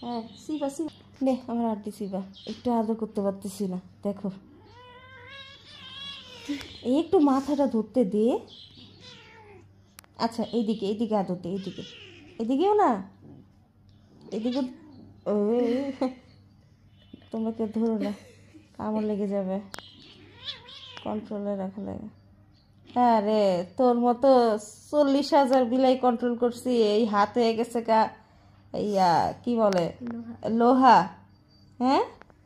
হ্যাঁ সিবা সিবা নে আমার আন্টি সিবা, একটু আদর করতে পারতেছি না, দেখো এই একটু মাথাটা ধরতে দে। আচ্ছা এইদিকে এইদিকে আদর দে, এইদিকে এদিকেও না, এদিকে তোমরা কেউ ধরো না, কামড় লেগে যাবে, কন্ট্রোলে রাখা লাগে। হ্যাঁ রে, তোর মতো 40,000 বিলাই কন্ট্রোল করছি, এই হাত হয়ে গেছে কা ইয়া কি বলে লোহা। হ্যাঁ,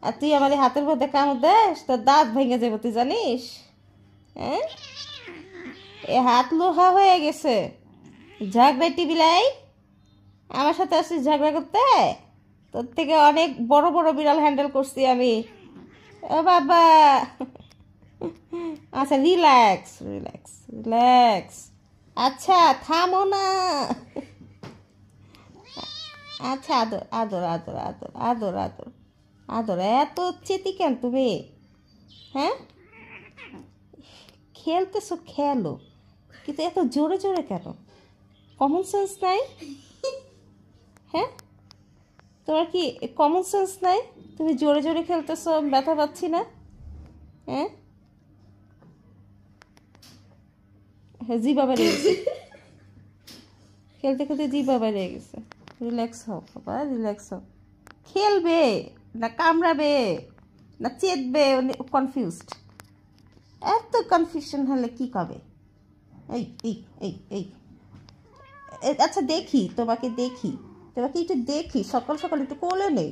আর তুই আমার এই হাতের মধ্যে কামড় দেস তোর দাঁত ভেঙে যাবে, তুই জানিস? হ্যাঁ, এ হাত লোহা হয়ে গেছে। ঝগড়াটি বিলাই, আমার সাথে আসছিস ঝগড়া করতে? তোর থেকে অনেক বড় বড় বিড়াল হ্যান্ডেল করছি আমি। ও বাবা, আচ্ছা রিল্যাক্স রিল্যাক্স রিল্যাক্স। আচ্ছা থামো না। আচ্ছা আদর আদর আদর আদর আদর আদর আদর, এত চেতি কেন তুমি? হ্যাঁ, খেলতেছো খেলো, কিন্তু এত জোরে জোরে কেন? কমন সেন্স নাই? হ্যাঁ, তোমার কি কমন সেন্স নাই? তুমি জোরে জোরে খেলতেছো, ব্যথা পাচ্ছি না? হ্যাঁ, জিবা বেড়ে গেছে, খেলতে খেলতে জিবা বেড়ে গেছে। রিল্যাক্স হও বাবা, রিল্যাক্স হও। খেলবে না কামড়াবে না চেতবে, কনফিউজড। এত কনফিউশন হলে কি হবে? এই এই এই এই আচ্ছা দেখি তোমাকে, দেখি তোমাকে একটু দেখি, সকাল সকাল একটু কোলে নেই।